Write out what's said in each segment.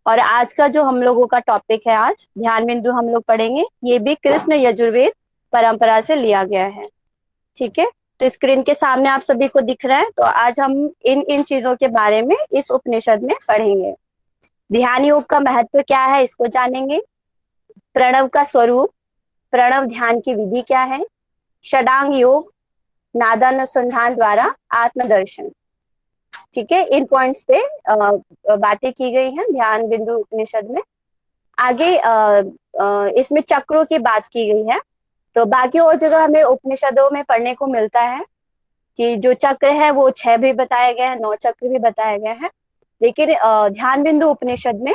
और आज का जो हम लोगों का टॉपिक है, आज ध्यान बिंदु हम लोग पढ़ेंगे, ये भी कृष्ण यजुर्वेद परंपरा से लिया गया है। ठीक है, तो स्क्रीन के सामने आप सभी को दिख रहा है। तो आज हम इन इन चीजों के बारे में इस उपनिषद में पढ़ेंगे। ध्यान योग का महत्व क्या है इसको जानेंगे, प्रणव का स्वरूप, प्रणव ध्यान की विधि क्या है, षडांग योग, नादानुसंधान द्वारा आत्मदर्शन। ठीक है, इन पॉइंट्स पे बातें की गई हैं ध्यान बिंदु उपनिषद में। आगे इसमें चक्रों की बात की गई है। तो बाकी और जगह हमें उपनिषदों में पढ़ने को मिलता है कि जो चक्र है वो 6 भी बताए गए हैं, 9 चक्र भी बताए गए हैं, लेकिन ध्यान बिंदु उपनिषद में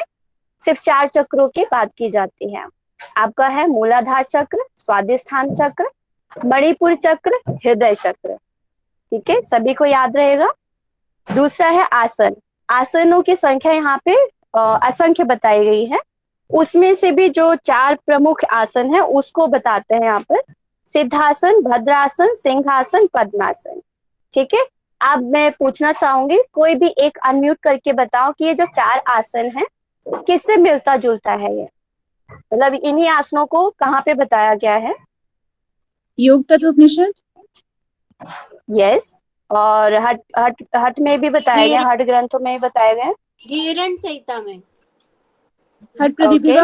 सिर्फ 4 चक्रों की बात की जाती है। आपका है मूलाधार चक्र, स्वादिष्ठान चक्र, मणिपुर चक्र, हृदय चक्र। ठीक है, सभी को याद रहेगा। दूसरा है आसन। आसनों की संख्या यहाँ पे असंख्य बताई गई है। उसमें से भी जो 4 प्रमुख आसन है उसको बताते हैं यहाँ पर, सिद्धासन, भद्रासन, सिंहासन, पद्मासन। ठीक है, अब मैं पूछना चाहूंगी, कोई भी एक अनम्यूट करके बताओ कि ये जो 4 आसन है किससे मिलता जुलता है, ये मतलब इन्हीं आसनों को कहाँ पे बताया गया है? योग तत्व उपनिषद। यस, और हट हट हट में भी बताया गया, हट ग्रंथों में भी बताया गया। गीरण संहिता में, हट प्रदीपिका।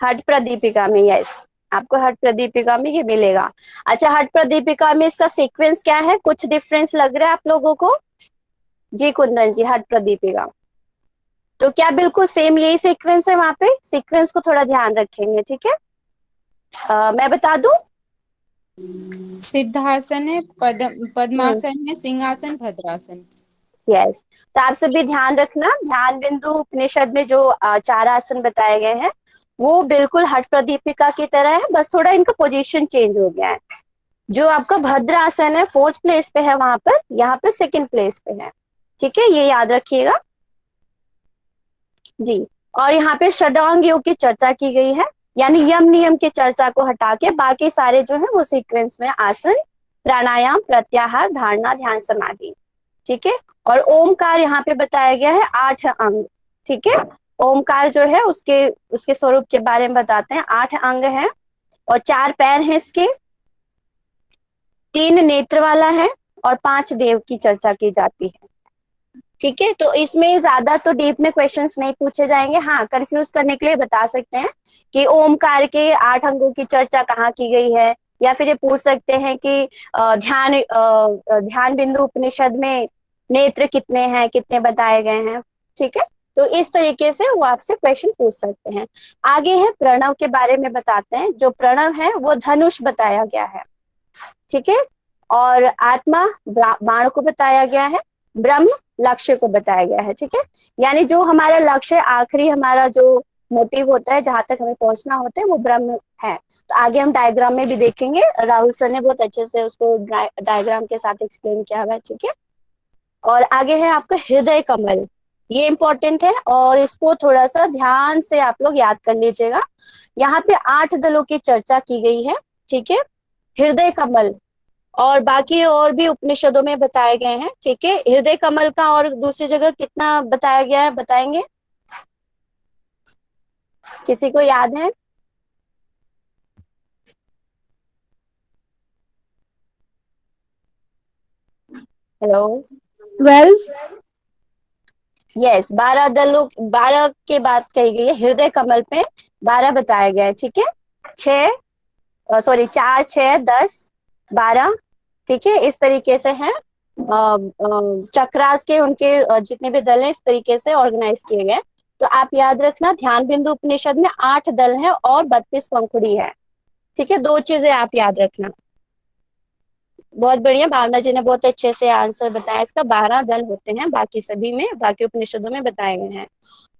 हट प्रदीपिका में, यस, आपको हट प्रदीपिका में ये मिलेगा। अच्छा, हट प्रदीपिका में इसका सीक्वेंस क्या है, कुछ डिफरेंस लग रहा है आप लोगों को? जी कुंदन जी, हट प्रदीपिका तो क्या बिल्कुल सेम यही सीक्वेंस है? वहां पे सीक्वेंस को थोड़ा ध्यान रखेंगे। ठीक है, मैं बता दूं। सिद्धासन है, पद्मासन है, सिंहासन, भद्रासन। यस, तो आप सभी ध्यान रखना, ध्यान बिंदु उपनिषद में जो 4 आसन बताए गए हैं वो बिल्कुल हठ प्रदीपिका की तरह है, बस थोड़ा इनका पोजीशन चेंज हो गया है। जो आपका भद्रासन है 4th प्लेस पे है वहां पर, यहाँ पे 2nd प्लेस पे है। ठीक है, ये याद रखिएगा जी। और यहाँ पे षडांग योग की चर्चा की गई है, यानी यम नियम की चर्चा को हटा के बाकी सारे जो है वो सीक्वेंस में आसन, प्राणायाम, प्रत्याहार, धारणा, ध्यान, समाधि। ठीक है, और ओमकार यहाँ पे बताया गया है 8 अंग। ठीक है, ओमकार जो है उसके उसके स्वरूप के बारे में बताते हैं। 8 अंग है और 4 पैर हैं इसके, 3 नेत्र वाला है और 5 देव की चर्चा की जाती है। ठीक है, तो इसमें ज्यादा तो डीप में क्वेश्चंस नहीं पूछे जाएंगे। हाँ, कंफ्यूज करने के लिए बता सकते हैं कि ओमकार के 8 अंगों की चर्चा कहाँ की गई है, या फिर ये पूछ सकते हैं कि ध्यान बिंदु उपनिषद में नेत्र कितने हैं, कितने बताए गए हैं। ठीक है, तो इस तरीके से वो आपसे क्वेश्चन पूछ सकते हैं। आगे है प्रणव के बारे में बताते हैं। जो प्रणव है वो धनुष बताया गया है। ठीक है, और आत्मा बाण को बताया गया है, ब्रह्म लक्ष्य को बताया गया है। ठीक है, यानी जो हमारा लक्ष्य, आखिरी हमारा जो मोटिव होता है, जहां तक हमें पहुंचना होता है, वो ब्रह्म है। तो आगे हम डायग्राम में भी देखेंगे, राहुल सर ने बहुत अच्छे से उसको डायग्राम के साथ एक्सप्लेन किया हुआ है। ठीक है, और आगे है आपका हृदय कमल। ये इंपॉर्टेंट है और इसको थोड़ा सा ध्यान से आप लोग याद कर लीजिएगा। यहाँ पे 8 दलों की चर्चा की गई है। ठीक है, हृदय कमल और बाकी और भी उपनिषदों में बताए गए हैं। ठीक है, हृदय कमल का और दूसरी जगह कितना बताया गया है बताएंगे? किसी को याद है? हेलो, 12। यस, 12 दलों, 12 की बात कही गई है। हृदय कमल पे 12 बताया गया है। ठीक है, 4, 6, 10, 12। ठीक है, इस तरीके से है। चक्रास के उनके जितने भी दल हैं इस तरीके से ऑर्गेनाइज किए गए। तो आप याद रखना, ध्यान बिंदु उपनिषद में 8 दल हैं और 32 पंखुड़ी है। ठीक है, 2 चीजें आप याद रखना। बहुत बढ़िया, भावना जी ने बहुत अच्छे से आंसर बताया इसका। 12 दल होते हैं, बाकी सभी में, बाकी उपनिषदों में बताए गए हैं।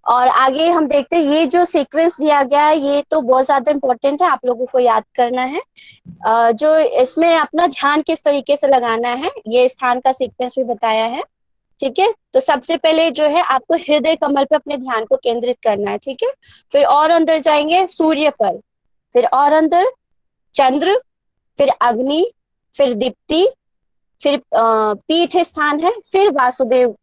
और आगे हम देखते हैं, ये जो सीक्वेंस दिया गया है ये तो बहुत ज्यादा इंपॉर्टेंट है, आप लोगों को याद करना है। जो इसमें अपना ध्यान किस तरीके से लगाना है, ये स्थान का सीक्वेंस भी बताया है। ठीक है, तो सबसे पहले जो है आपको हृदय कमल पे अपने ध्यान को केंद्रित करना है। ठीक है, फिर और अंदर जाएंगे सूर्य पर, फिर और अंदर चंद्र, फिर अग्नि, फिर दीप्ति, फिर पीठ स्थान है, फिर वासुदेव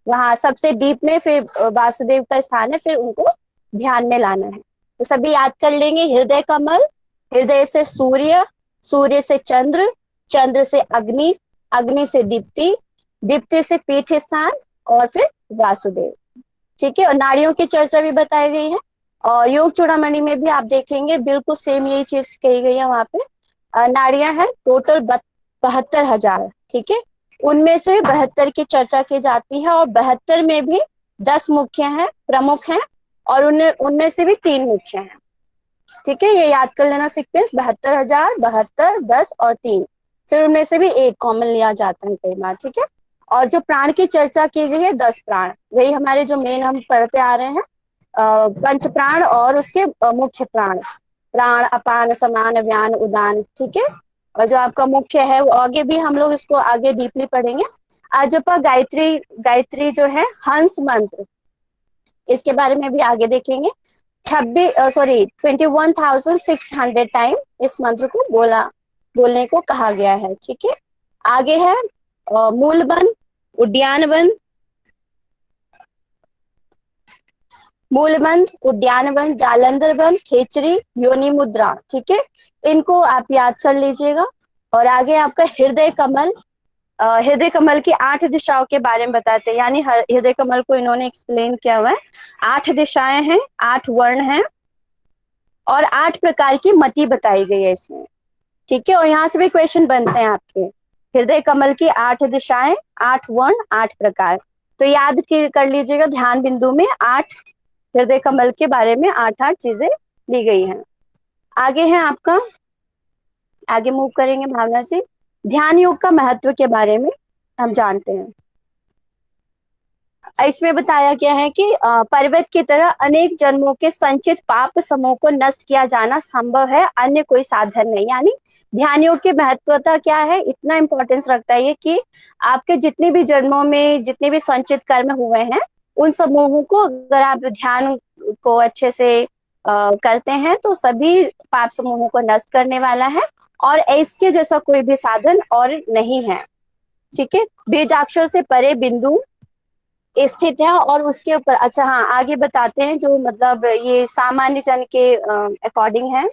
वहां सबसे डीप में फिर वासुदेव का स्थान है, फिर उनको ध्यान में लाना है। तो सभी याद कर लेंगे, हृदय कमल, हृदय से सूर्य, सूर्य से चंद्र, चंद्र से अग्नि, अग्नि से दीप्ति, दीप्ति से पीठ स्थान, और फिर वासुदेव। ठीक है, और नाड़ियों की चर्चा भी बताई गई है। और योग चूड़ामणि में भी आप देखेंगे बिल्कुल सेम यही चीज कही गई है वहां पे। नाड़ियां हैं टोटल 72,000। ठीक है, उनमें से 72 की चर्चा की जाती है, और 72 में भी 10 मुख्य हैं, प्रमुख हैं, और उनमें उनमें से भी 3 मुख्य हैं। ठीक है, ये याद कर लेना सीक्वेंस, 72,000, 72, 10 और 3। फिर उनमें से भी एक कॉमन लिया जाता है कई बार। ठीक है, और जो प्राण की चर्चा की गई है 10 प्राण, वही हमारे जो मेन हम पढ़ते आ रहे हैं, पंच प्राण और उसके मुख्य प्राण, प्राण, अपान, समान, व्यान, उदान। ठीक है, और जो आपका मुख्य है वो आगे भी हम लोग इसको आगे डीपली पढ़ेंगे। आजपा गायत्री, गायत्री जो है हंस मंत्र, इसके बारे में भी आगे देखेंगे। 21,600 टाइम इस मंत्र को बोलने को कहा गया है। ठीक है, आगे है मूलबंध, उद्यानबंध, मूलबंध, उद्यानबंध, जालंधर बंध, खेचरी, योनि मुद्रा। ठीक है, इनको आप याद कर लीजिएगा। और आगे आपका हृदय कमल, हृदय कमल की 8 दिशाओं के बारे में बताते हैं, यानी हृदय कमल को इन्होंने एक्सप्लेन किया हुआ है। 8 दिशाएं हैं, 8 वर्ण हैं, और 8 प्रकार की मति बताई गई है इसमें। ठीक है, और यहाँ से भी क्वेश्चन बनते हैं आपके। हृदय कमल की 8 दिशाएं, 8 वर्ण, 8 प्रकार। तो याद कर लीजिएगा, ध्यान बिंदु में 8 हृदय कमल के बारे में 8 चीजें दी गई हैं। आगे है आपका, आगे मूव करेंगे भावना जी। ध्यान योग का महत्व के बारे में हम जानते हैं। इसमें बताया गया है कि पर्वत की तरह अनेक जन्मों के संचित पाप समूह को नष्ट किया जाना संभव है, अन्य कोई साधन नहीं। यानी ध्यान योग की महत्वता क्या है, इतना इंपॉर्टेंस रखता है ये कि आपके जितने भी जन्मों में जितने भी संचित कर्म हुए हैं, उन समूहों को अगर आप ध्यान को अच्छे से करते हैं तो सभी पाप समूहों को नष्ट करने वाला है, और इसके जैसा कोई भी साधन और नहीं है। ठीक है, बीजाक्षर से परे बिंदु स्थित है, और उसके ऊपर, अच्छा हाँ आगे बताते हैं, जो मतलब ये सामान्य जन के अकॉर्डिंग है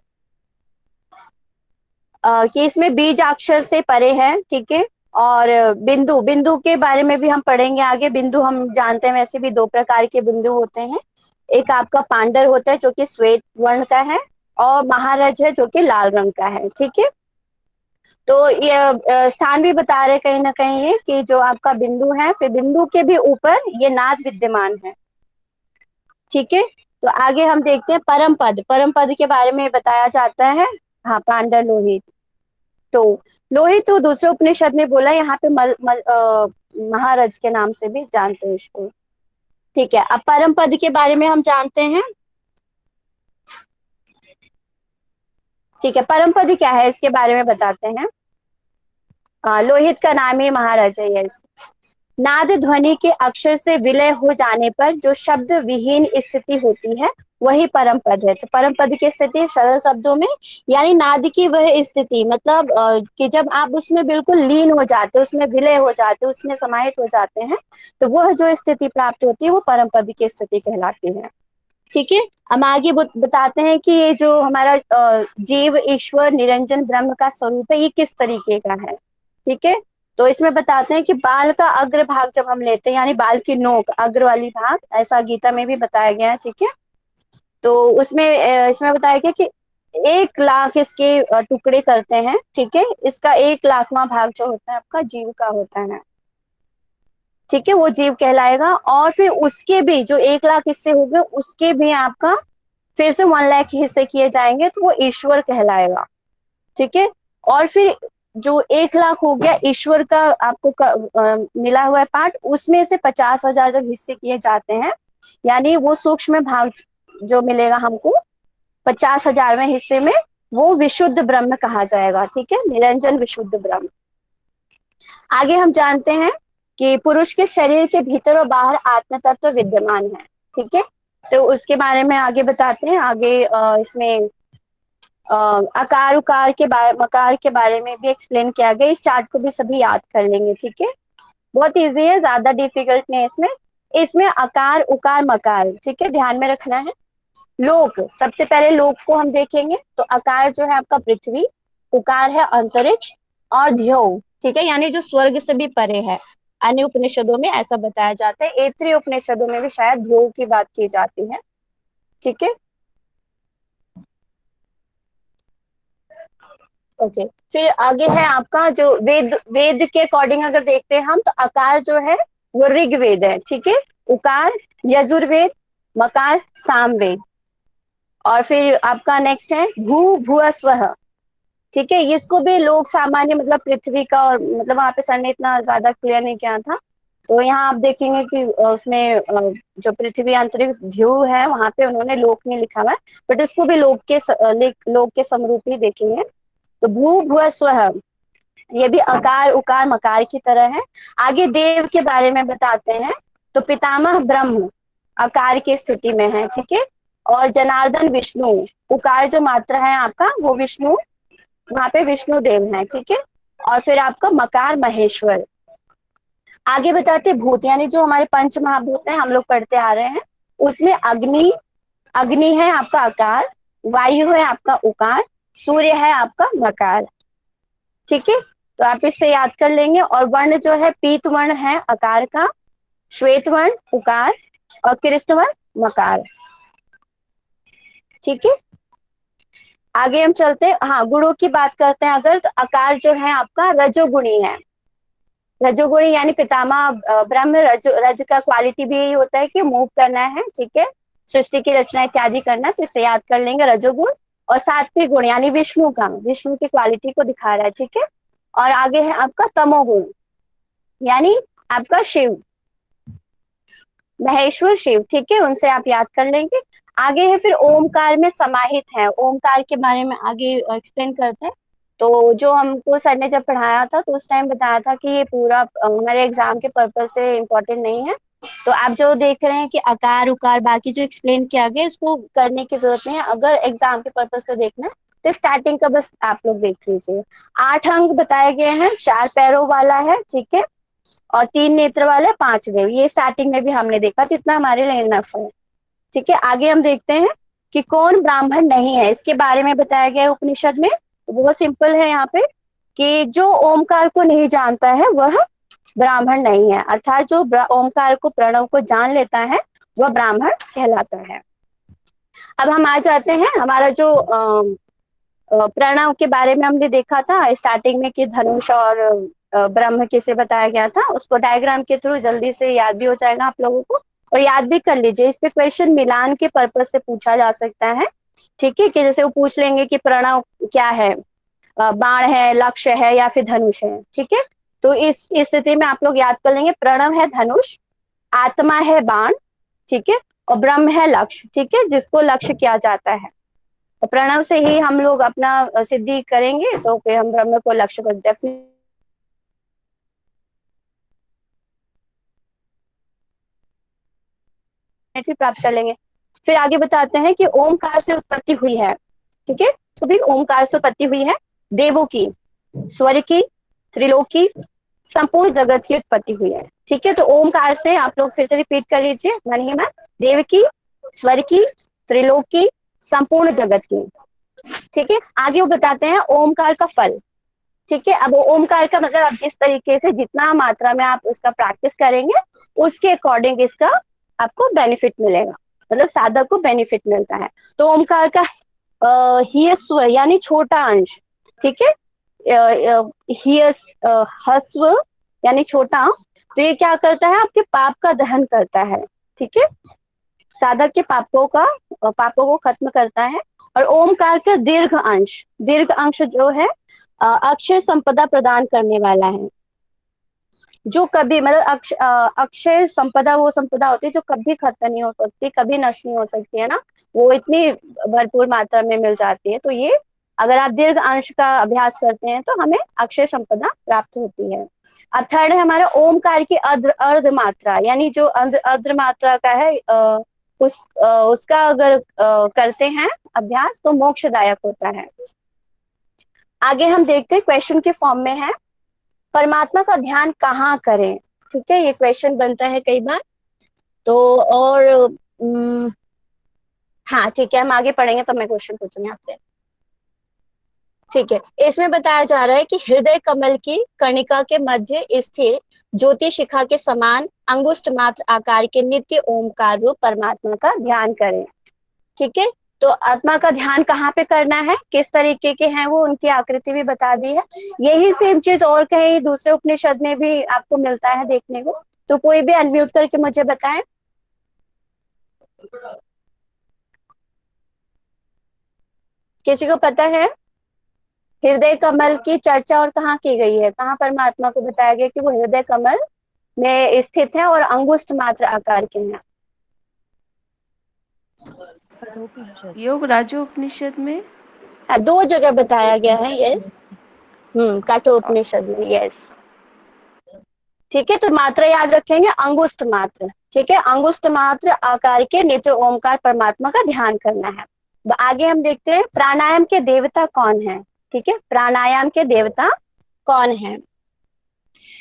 कि इसमें बीज अक्षर से परे है। ठीक है, और बिंदु, बिंदु के बारे में भी हम पढ़ेंगे आगे। बिंदु हम जानते हैं वैसे भी 2 प्रकार के बिंदु होते हैं, एक आपका पांडर होता है जो कि श्वेत वर्ण का है, और महारज है जो कि लाल रंग का है। ठीक है, तो ये स्थान भी बता रहे कहीं ना कहीं ये कि जो आपका बिंदु है, फिर बिंदु के भी ऊपर ये नाद विद्यमान है। ठीक है, तो आगे हम देखते हैं परम पद, परम पद के बारे में बताया जाता है। हाँ, पांडर लोहित, तो लोहित तो दूसरे उपनिषद में बोला, यहाँ पे महारज के नाम से भी जानते हैं इसको। ठीक है, अब परम पद के बारे में हम जानते हैं। ठीक है, परम पद क्या है इसके बारे में बताते हैं। लोहित का नाम ही महाराज है। यस, नाद ध्वनि के अक्षर से विलय हो जाने पर जो शब्द विहीन स्थिति होती है वही परम पद है। तो परम पद की स्थिति सरल शब्दों में, यानी नाद की वह स्थिति, मतलब कि जब आप उसमें बिल्कुल लीन हो जाते, उसमें विलय हो जाते, उसमें समाहित हो जाते हैं, तो वह जो स्थिति प्राप्त होती है वो परम पद की स्थिति कहलाती है। ठीक है, हम आगे बताते हैं कि ये जो हमारा जीव, ईश्वर, निरंजन ब्रह्म का स्वरूप है, ये किस तरीके का है। ठीक है, तो इसमें बताते हैं कि बाल का अग्र भाग जब हम लेते हैं, यानी बाल की नोक, अग्र वाली भाग, ऐसा गीता में भी बताया गया है। ठीक है, तो उसमें इसमें बताया गया कि 1,00,000 इसके टुकड़े करते हैं। ठीक है, इसका 1,00,000वां भाग जो होता है आपका जीव का होता है। ठीक है, वो जीव कहलाएगा, और फिर उसके भी जो 1,00,000 हिस्से हो गए, उसके भी आपका फिर से 1,00,000 हिस्से किए जाएंगे, तो वो ईश्वर कहलाएगा। ठीक है, और फिर जो 1,00,000 हो गया ईश्वर का आपको मिला हुआ है पार्ट, उसमें से 50,000 जब हिस्से किए जाते हैं, यानी वो सूक्ष्म भाग जो मिलेगा हमको 50,000वें हिस्से में, वो विशुद्ध ब्रह्म कहा जाएगा। ठीक है, निरंजन विशुद्ध ब्रह्म। आगे हम जानते हैं कि पुरुष के शरीर के भीतर और बाहर आत्म तत्व विद्यमान है। ठीक है, तो उसके बारे में आगे बताते हैं। आगे इसमें आकार उकार के बारे, मकार के बारे में भी एक्सप्लेन किया गया। इस चार्ट को भी सभी याद कर लेंगे। ठीक है, बहुत इजी है, ज्यादा डिफिकल्ट नहीं है इसमें। इसमें अकार उकार मकार, ठीक है, ध्यान में रखना है। लोक, सबसे पहले लोक को हम देखेंगे तो अकार जो है आपका पृथ्वी, उकार है अंतरिक्ष, और ध्यो, ठीक है, यानी जो स्वर्ग से भी परे है। अन्य उपनिषदों में ऐसा बताया जाता है, ऐतरेय उपनिषदों में भी शायद ध्यो की बात की जाती है, ठीक है। ओके, फिर आगे है आपका जो वेद, वेद के अकॉर्डिंग अगर देखते हैं हम तो अकार जो है वो ऋग्वेद है, ठीक है, उकार यजुर्वेद, मकार सामवेद, और फिर आपका नेक्स्ट है भू भुवस्वः, ठीक है, इसको भी लोग सामान्य मतलब पृथ्वी का, और मतलब वहां पे सर ने इतना ज्यादा क्लियर नहीं किया था, तो यहाँ आप देखेंगे कि उसमें जो पृथ्वी अंतरिक्ष ध्रुव है वहां पे उन्होंने लोक नहीं लिखा हुआ है, बट इसको भी लोक के समरूप ही देखेंगे। तो भू भुव स्वः, ये भी अकार उकार मकार की तरह है। आगे देव के बारे में बताते हैं, तो पितामह ब्रह्म अकार की स्थिति में है, ठीक है, और जनार्दन विष्णु, उकार जो मात्रा है आपका वो विष्णु, वहां पे विष्णु देव है, ठीक है, और फिर आपका मकार महेश्वर। आगे बताते भूत, यानी जो हमारे पंच महाभूत हैं हम लोग पढ़ते आ रहे हैं, उसमें अग्नि, अग्नि है आपका आकार, वायु है आपका उकार, सूर्य है आपका मकार, ठीक है, तो आप इससे याद कर लेंगे। और वर्ण जो है पीत वर्ण है अकार का, श्वेत वर्ण उकार, और कृष्ण वर्ण मकार, ठीक है। आगे हम चलते हैं, हाँ गुणों की बात करते हैं अगर, तो आकार जो है आपका रजोगुणी है, रजोगुणी यानी पितामह ब्रह्म, रज का क्वालिटी भी यही होता है कि मूव करना है, ठीक है, सृष्टि की रचना इत्यादि करना, तो इसे याद कर लेंगे रजोगुण। और सात्विक गुण यानी विष्णु का, विष्णु की क्वालिटी को दिखा रहा है, ठीक है। और आगे है आपका तमोगुण, यानी आपका शिव, महेश्वर शिव, ठीक है, उनसे आप याद कर लेंगे। आगे है फिर ओमकार में समाहित है, ओमकार के बारे में आगे एक्सप्लेन करते हैं। तो जो हमको सर ने जब पढ़ाया था तो उस टाइम बताया था कि ये पूरा मेरे एग्जाम के पर्पज से इम्पोर्टेंट नहीं है, तो आप जो देख रहे हैं कि आकार उकार बाकी जो एक्सप्लेन किया गया इसको करने की जरूरत नहीं है, अगर एग्जाम के पर्पज से देखना है तो स्टार्टिंग का बस आप लोग देख लीजिए। 8 अंग बताए गए हैं, 4 पैरों वाला है, ठीक है, और 3 नेत्र वाले 5 देव, ये स्टार्टिंग में भी हमने देखा, तो इतना हमारे लिए इनफ है, ठीक है। आगे हम देखते हैं कि कौन ब्राह्मण नहीं है, इसके बारे में बताया गया है उपनिषद में। बहुत सिंपल है यहाँ पे कि जो ओमकार को नहीं जानता है वह ब्राह्मण नहीं है, अर्थात जो ओमकार को प्रणव को जान लेता है वह ब्राह्मण कहलाता है। अब हम आ जाते हैं हमारा जो प्रणव के बारे में हमने देखा था स्टार्टिंग में कि धनुष और ब्रह्म किसे बताया गया था, उसको डायग्राम के थ्रू जल्दी से याद भी हो जाएगा आप लोगों को, और याद भी कर लीजिए, इस पे क्वेश्चन मिलान के पर्पज से पूछा जा सकता है, ठीक है, कि जैसे वो पूछ लेंगे कि प्रणव क्या है, बाण है, लक्ष्य है, या फिर धनुष है, ठीक है, तो इस स्थिति में आप लोग याद कर लेंगे प्रणव है धनुष, आत्मा है बाण, ठीक है, और ब्रह्म है लक्ष्य, ठीक है, जिसको लक्ष्य किया जाता है। तो प्रणव से ही हम लोग अपना सिद्धि करेंगे, तो फिर हम ब्रह्म को लक्ष्य को डेफिनेटली प्राप्त कर लेंगे। फिर आगे बताते हैं कि ओमकार से उत्पत्ति हुई है, ठीक है, तो भी ओमकार से उत्पत्ति हुई है, देवों की, स्वर की, त्रिलोकी, संपूर्ण जगत की उत्पत्ति हुई है, ठीक है। तो ओमकार से आप लोग फिर से रिपीट कर लीजिए मन ही मन, देव की, स्वर की, त्रिलोकी, संपूर्ण जगत की, ठीक है। आगे वो बताते हैं ओमकार का फल, ठीक है। अब ओमकार का मतलब आप जिस तरीके से जितना मात्रा में आप उसका प्रैक्टिस करेंगे उसके अकॉर्डिंग इसका आपको बेनिफिट मिलेगा, मतलब साधक को बेनिफिट मिलता है। तो ओमकार का ह्यस्व यानी छोटा अंश, ठीक है, ह्यस्व यानी छोटा, तो ये क्या करता है आपके पाप का दहन करता है, ठीक है, साधक के पापों को खत्म करता है। और ओमकार का दीर्घ अंश, दीर्घ अंश जो है अक्षय संपदा प्रदान करने वाला है, जो कभी मतलब अक्षय संपदा वो संपदा होती है जो कभी खत्म नहीं हो सकती, कभी नष्ट नहीं हो सकती है ना, वो इतनी भरपूर मात्रा में मिल जाती है। तो ये अगर आप दीर्घ अंश का अभ्यास करते हैं तो हमें अक्षय संपदा प्राप्त होती है। अब थर्ड है हमारा ओमकार की अर्ध मात्रा, यानी जो अर्ध मात्रा का है उसका अगर करते हैं अभ्यास तो मोक्षदायक होता है। आगे हम देखते हैं क्वेश्चन के फॉर्म में है, परमात्मा का ध्यान कहाँ करें, ठीक है, ये क्वेश्चन बनता है कई बार। तो और हाँ ठीक है, हम आगे पढ़ेंगे तो मैं क्वेश्चन पूछूंगी आपसे। ठीक है, इसमें बताया जा रहा है कि हृदय कमल की कर्णिका के मध्य स्थिर ज्योति शिखा के समान अंगुष्ठ मात्र आकार के नित्य ओमकार रूप परमात्मा का ध्यान करें। ठीक है, तो आत्मा का ध्यान कहाँ पे करना है, किस तरीके के हैं वो, उनकी आकृति भी बता दी है। यही सेम चीज और कहीं दूसरे उपनिषद में भी आपको मिलता है देखने को। तो कोई भी अनम्यूट करके मुझे बताएं। किसी को पता है हृदय कमल की चर्चा और कहाँ की गई है, कहाँ परमात्मा को बताया गया कि वो हृदय कमल में स्थित है और अंगुष्ठ मात्र आकार के हैं? योग राजोपनिषद में। हाँ, 2 जगह बताया गया है। यस, कठोपनिषद में। यस, ठीक है, तो मात्रा याद रखेंगे, अंगुष्ठ मात्र। ठीक है, अंगुष्ठ मात्र आकार के नित्य ओमकार परमात्मा का ध्यान करना है। आगे हम देखते हैं प्राणायाम के देवता कौन है। ठीक है, प्राणायाम के देवता कौन है।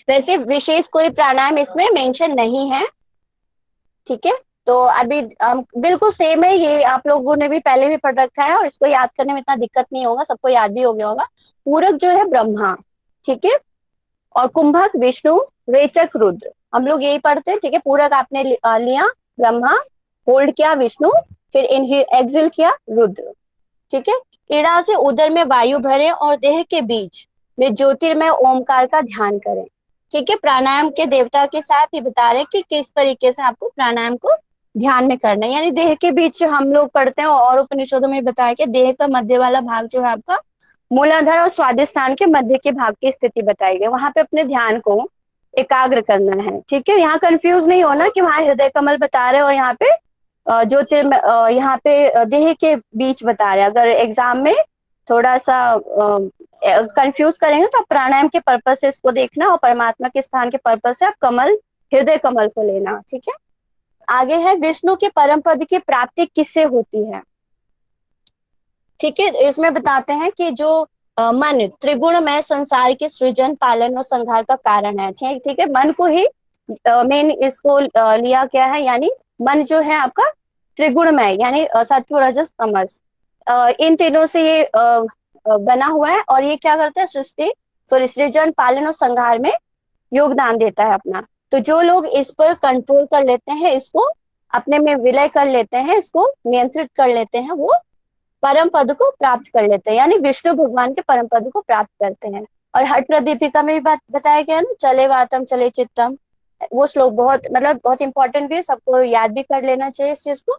वैसे विशेष कोई प्राणायाम इसमें मेंशन नहीं है। ठीक है, तो अभी बिल्कुल सेम है, ये आप लोगों ने भी पहले भी पढ़ रखा है और इसको याद करने में इतना दिक्कत नहीं होगा, सबको याद भी हो गया होगा। पूरक जो है ब्रह्मा, ठीक है, और कुंभक विष्णु, रेचक रुद्र, हम लोग यही पढ़ते हैं। ठीक है, पूरक आपने लिया ब्रह्मा, होल्ड किया विष्णु, फिर एक्सिल किया रुद्र। ठीक है, इड़ा से उदर में वायु भरें और देह के बीच में ज्योतिर्मय ओमकार का ध्यान करें। ठीक है, प्राणायाम के देवता के साथ ही बता रहे कि किस तरीके से आपको प्राणायाम को ध्यान में करना है। यानी देह के बीच हम लोग पढ़ते हैं और उपनिषदों में बताया कि देह का मध्य वाला भाग जो है आपका मूलाधार और स्वादिष्ठान के मध्य के भाग की स्थिति बताई गई, वहां पे अपने ध्यान को एकाग्र करना है। ठीक है, यहाँ कंफ्यूज नहीं होना कि वहां हृदय कमल बता रहे और यहाँ पे ज्योतिर्मय यहाँ पे देह के बीच बता रहे। अगर एग्जाम में थोड़ा सा कंफ्यूज करेंगे तो आप प्राणायाम के पर्पज से इसको देखना और परमात्मा के स्थान के पर्पज से आप कमल, हृदय कमल को लेना। ठीक है, आगे है विष्णु के परम पद की प्राप्ति किससे होती है। ठीक है, इसमें बताते हैं कि जो मन त्रिगुणमय संसार के सृजन, पालन और संहार का कारण है। ठीक है, मन को ही मेन इसको लिया गया है। यानी मन जो है आपका त्रिगुणमय, यानी सत्व रजस तमस, इन तीनों से ये बना हुआ है और ये क्या करता है, सृजन, पालन और संहार में योगदान देता है अपना। तो जो लोग इस पर कंट्रोल कर लेते हैं, इसको अपने में विलय कर लेते हैं, इसको नियंत्रित कर लेते हैं, वो परम पद को प्राप्त कर लेते हैं, यानी विष्णु भगवान के परम पद को प्राप्त करते हैं। और हठ प्रदीपिका में भी बात बताया गया ना, चले वातम चले चित्तम, वो श्लोक बहुत इंपॉर्टेंट भी है, सबको याद भी कर लेना चाहिए इस चीज को।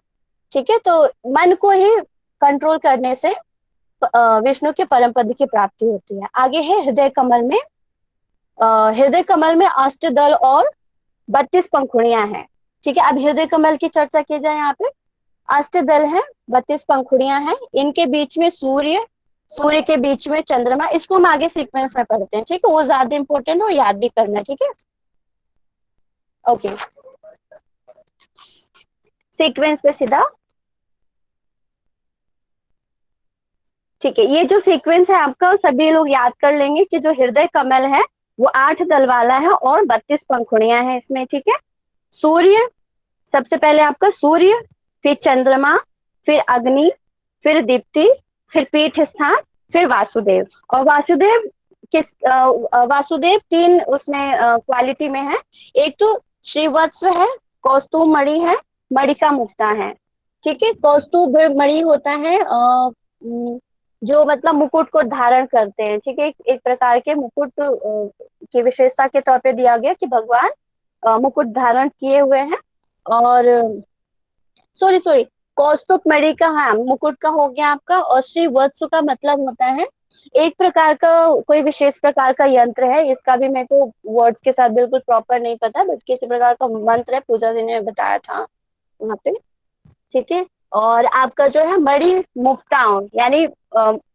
ठीक है, तो मन को ही कंट्रोल करने से विष्णु के परम पद की प्राप्ति होती है। आगे है हृदय कमल में। हृदय कमल में अष्टदल और 32 पंखुड़ियां हैं। ठीक है, अब हृदय कमल की चर्चा की जाए। यहाँ पे अष्टदल है, 32 पंखुड़ियां हैं, इनके बीच में सूर्य, सूर्य के बीच में चंद्रमा। इसको हम आगे सीक्वेंस में पढ़ते हैं। ठीक है, वो ज्यादा इंपॉर्टेंट और याद भी करना। ठीक है, ओके, सीक्वेंस पे सीधा। ठीक है, ये जो सीक्वेंस है आपका सभी लोग याद कर लेंगे कि जो हृदय कमल है वो 8 दल वाला है और 32 पंखुड़ियां हैं इसमें। ठीक है, सूर्य सबसे पहले आपका सूर्य, फिर चंद्रमा, फिर अग्नि, फिर दीप्ति, फिर पीठ स्थान, फिर वासुदेव। और वासुदेव 3 उसमें क्वालिटी में है। एक तो श्रीवत्स है, कौस्तुभ मणि है, मणिका मुक्ता है। ठीक है, कौस्तुभ मणि होता है जो मतलब मुकुट को धारण करते हैं। ठीक है, एक प्रकार के मुकुट की विशेषता के तौर पे दिया गया कि भगवान मुकुट धारण किए हुए हैं। और सॉरी कौस्तुभ मणि का, हाँ, मुकुट का हो गया आपका। और श्री वत्स का मतलब होता है एक प्रकार का कोई विशेष प्रकार का यंत्र है। इसका भी मेरे को वर्ड्स के साथ बिल्कुल प्रॉपर नहीं पता, बट किसी प्रकार का मंत्र है, पूजा जी ने बताया था वहाँ पे। ठीक है, और आपका जो है मणि मुक्ताओं, यानी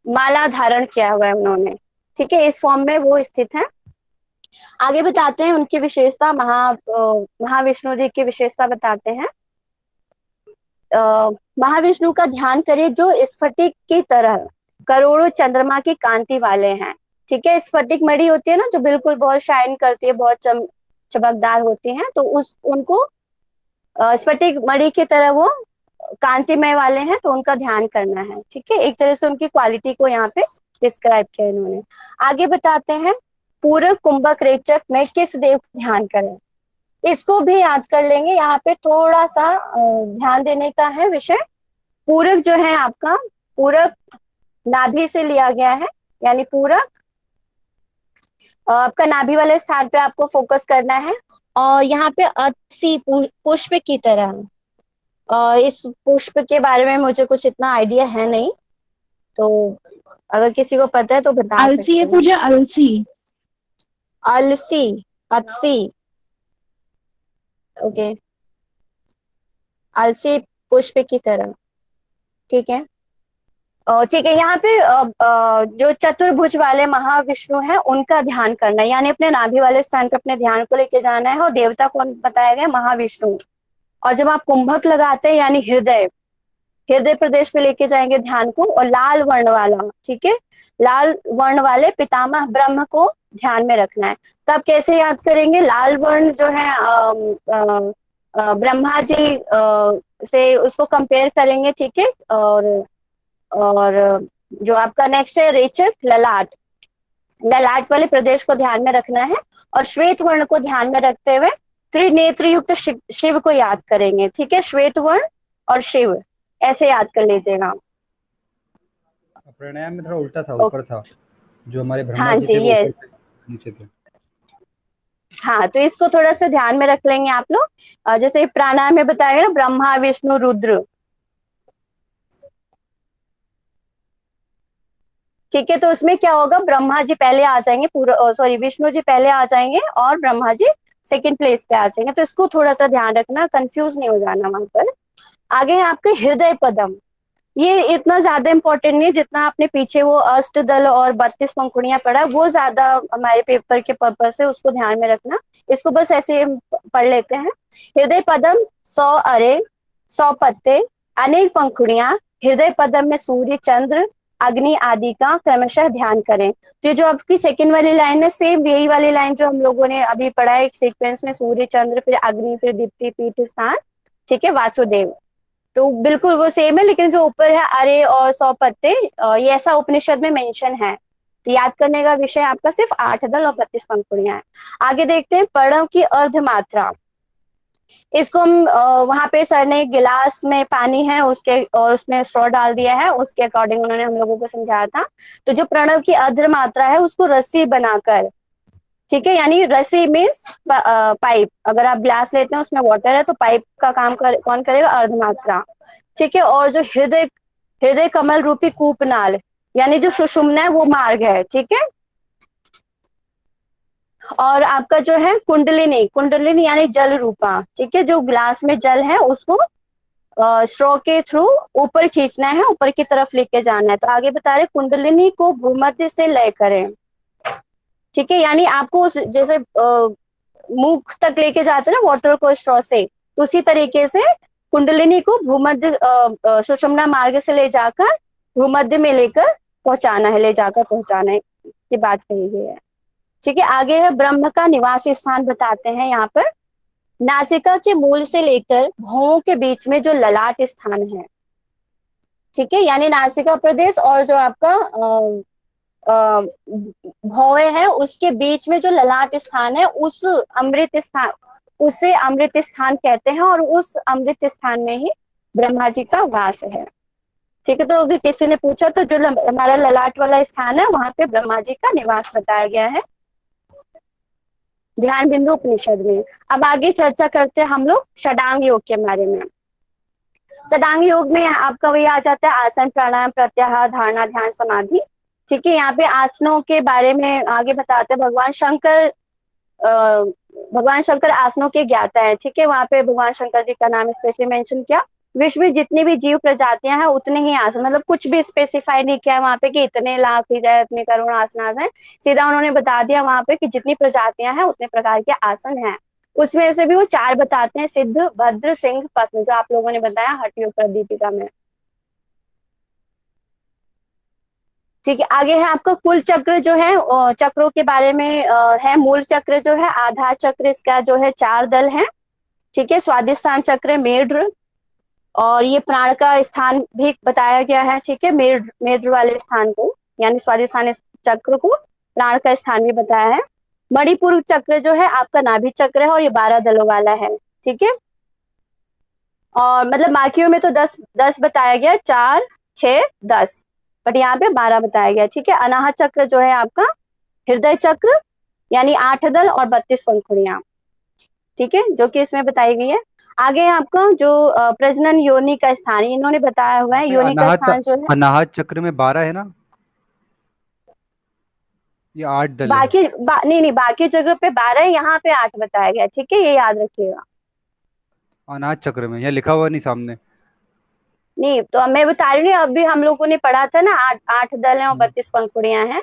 माला धारण किया हुआ है उन्होंने। ठीक है, इस फॉर्म में वो स्थित है। आगे बताते हैं उनकी विशेषता, महाविष्णु जी की विशेषता बताते हैं। महाविष्णु का ध्यान करिए जो स्फटिक की तरह करोड़ों चंद्रमा की कांति वाले हैं। ठीक है, स्फटिक मणि होती है ना, जो बिल्कुल बहुत शाइन करती है, बहुत चमकदार होती है, तो उनको स्फटिक मणि की तरह वो कांतिमय वाले हैं, तो उनका ध्यान करना है। ठीक है, एक तरह से उनकी क्वालिटी को यहाँ पे डिस्क्राइब किया इन्होंने। आगे बताते हैं, पूरक कुंभक रेचक में किस देव का ध्यान करें। इसको भी याद कर लेंगे, यहाँ पे थोड़ा सा ध्यान देने का है विषय। पूरक जो है आपका, पूरक नाभि से लिया गया है, यानी पूरक आपका नाभि वाले स्थान पे आपको फोकस करना है। और यहाँ पे अति पुष्प की तरह, इस पुष्प के बारे में मुझे कुछ इतना आइडिया है नहीं, तो अगर किसी को पता है तो बता अलसी सकते है हैं। पूजा, अलसी। अलसी, अतसी, ओके, अलसी पुष्प की तरह। ठीक है, ठीक है, यहाँ पे जो चतुर्भुज वाले महाविष्णु हैं उनका ध्यान करना है, यानी अपने नाभि वाले स्थान पे अपने ध्यान को लेके जाना है। और देवता कौन बताया गया, महाविष्णु। और जब आप कुंभक लगाते हैं यानी हृदय, हृदय प्रदेश पे लेके जाएंगे ध्यान को। और लाल वर्ण वाला, ठीक है, लाल वर्ण वाले पितामह ब्रह्म को ध्यान में रखना है। तो आप कैसे याद करेंगे, लाल वर्ण जो है ब्रह्मा जी से उसको कंपेयर करेंगे। ठीक है, और जो आपका नेक्स्ट है रेचक, ललाट, ललाट वाले प्रदेश को ध्यान में रखना है। और श्वेत वर्ण को ध्यान में रखते हुए त्रिनेत्र युक्त शिव को याद करेंगे। ठीक है, श्वेत वर्ण और शिव ऐसे याद कर लीजिएगा। प्राणायाम में थोड़ा उल्टा था, ऊपर था, जो हमारे ब्रह्मा हाँ जी थे जी, वो ये, ऊपर थे, नीचे थे। हाँ, तो इसको थोड़ा सा ध्यान में रख लेंगे आप लोग। जैसे प्राणायाम में बताया गया ना, ब्रह्मा विष्णु रुद्र। ठीक है, तो उसमें क्या होगा, ब्रह्मा जी पहले आ जाएंगे, पूरा सॉरी विष्णु जी पहले आ जाएंगे और ब्रह्मा जी सेकंड प्लेस पे आ जाएंगे। तो इसको थोड़ा सा ध्यान रखना, कंफ्यूज नहीं हो जाना वहां पर। आगे है आपके हृदय पदम। ये इतना ज्यादा इंपॉर्टेंट नहीं है जितना आपने पीछे वो अष्टदल और 32 पंखुड़ियां पढ़ा, वो ज्यादा हमारे पेपर के पर्पज से उसको ध्यान में रखना। इसको बस ऐसे पढ़ लेते हैं। हृदय पदम 100 अरे, 100 पत्ते, अनेक पंखुड़ियां, हृदय पदम में सूर्य चंद्र अग्नि आदि का क्रमशः ध्यान करें। तो ये जो आपकी सेकंड वाली लाइन है, सेम यही वाली लाइन जो हम लोगों ने अभी पढ़ा है, एक सीक्वेंस में, सूर्य चंद्र फिर अग्नि फिर दीप्ति पीठ स्थान, ठीक है, वासुदेव। तो बिल्कुल वो सेम है, लेकिन जो ऊपर है अरे और 100 पत्ते, ये ऐसा उपनिषद में मेंशन है। तो याद करने का विषय आपका सिर्फ 8 दल और 32 पंखुड़ियां हैं। आगे देखते हैं प्रणव की अर्ध मात्रा। इसको हम वहां पे सर ने गिलास में पानी है उसके और उसमें स्ट्रॉ डाल दिया है, उसके अकॉर्डिंग उन्होंने हम लोगों को समझाया था। तो जो प्रणव की अर्ध मात्रा है उसको रस्सी बनाकर, ठीक है, यानी रस्सी मीन्स पाइप, अगर आप ग्लास लेते हैं उसमें वाटर है तो पाइप का काम कौन करेगा, अर्धमात्रा। ठीक है, और जो हृदय हृदय कमल रूपी कूपनाल, यानी जो सुषुम्ना है वो मार्ग है। ठीक है, और आपका जो है कुंडलिनी, कुंडलिनी यानी जल रूपा, ठीक है, जो ग्लास में जल है उसको स्ट्रॉ के थ्रू ऊपर खींचना है, ऊपर की तरफ लेके जाना है। तो आगे बता रहे कुंडलिनी को भूमध्य से लय करें। ठीक है, यानी आपको जैसे मुख तक लेके जाते हैं ना वाटर को स्ट्रॉ से, तो उसी तरीके से कुंडलिनी को भूमध्य सुषुम्ना मार्ग से ले जाकर भूमध्य में लेकर पहुंचाना है, ले जाकर पहुंचाना है, की बात कही गई है। ठीक है, आगे है ब्रह्म का निवास स्थान बताते हैं यहाँ पर। नासिका के मूल से लेकर भौं के बीच में जो ललाट स्थान है, ठीक है, यानी नासिका प्रदेश और जो आपका भौवे है उसके बीच में जो ललाट स्थान है, उस अमृत स्थान, उसे अमृत स्थान कहते हैं, और उस अमृत स्थान में ही ब्रह्मा जी का वास है। ठीक है, तो अगर किसी ने पूछा तो जो हमारा ललाट वाला स्थान है वहां पे ब्रह्मा जी का निवास बताया गया है ध्यान बिंदु उपनिषद में। अब आगे चर्चा करते हैं हम लोग षडांग योग के बारे में। षडांग योग में आपका वही आ जाता है आसन प्राणायाम प्रत्याहार धारणा ध्यान समाधि। ठीक है, यहाँ पे आसनों के बारे में आगे बताते हैं भगवान शंकर आसनों के ज्ञाता है। ठीक है, वहाँ पे भगवान शंकर जी का नाम स्पेशली मेंशन किया। विश्व में जितनी भी जीव प्रजातियां हैं उतने ही आसन, मतलब कुछ भी स्पेसिफाई नहीं किया वहाँ पे कि इतने लाख ही जाए, इतने करोड़ आसन है, सीधा उन्होंने बता दिया वहाँ पे कि जितनी प्रजातियां हैं उतने प्रकार के आसन हैं। उसमें से भी वो 4 बताते हैं, सिद्ध भद्र सिंह पद्म, जो आप लोगों ने बताया हठयोग प्रदीपिका में। ठीक है, आगे है आपका कुल चक्र जो है, चक्रों के बारे में है। मूल चक्र जो है, आधार चक्र, इसका जो है 4 दल हैं। ठीक है। स्वादिष्ठान चक्र मेढ्र, और ये प्राण का स्थान भी बताया गया है, ठीक है। मेढ्र मेढ्र वाले स्थान को, यानी स्वादिष्ठान चक्र को प्राण का स्थान भी बताया है। मणिपुर चक्र जो है आपका नाभि चक्र है, और ये 12 दलों वाला है, ठीक है। और मतलब बाकियों में तो 10 बताया गया, 4, 6, 10, बट यहाँ पे 12 बताया गया, ठीक है। अनाहत चक्र जो है आपका हृदय चक्र, यानी 8 दल और 32 पंखुड़ियां, ठीक है, जो कि इसमें बताई गई है। आगे है आपका जो प्रजनन योनि का स्थान, इन्होंने बताया हुआ है। योनि का स्थान जो है अनाहत चक्र में 12 है ना, ये 8 दल है। नहीं, बाकी जगह पे 12 है, यहाँ पे 8 बताया गया, ठीक है, ये याद रखिएगा। अनाहत चक्र में यहाँ लिखा हुआ नहीं सामने। नहीं तो मैं बता रही हूँ, अभी हम लोगों ने पढ़ा था ना, 8 दल हैं और 32 पंखुड़ियां हैं,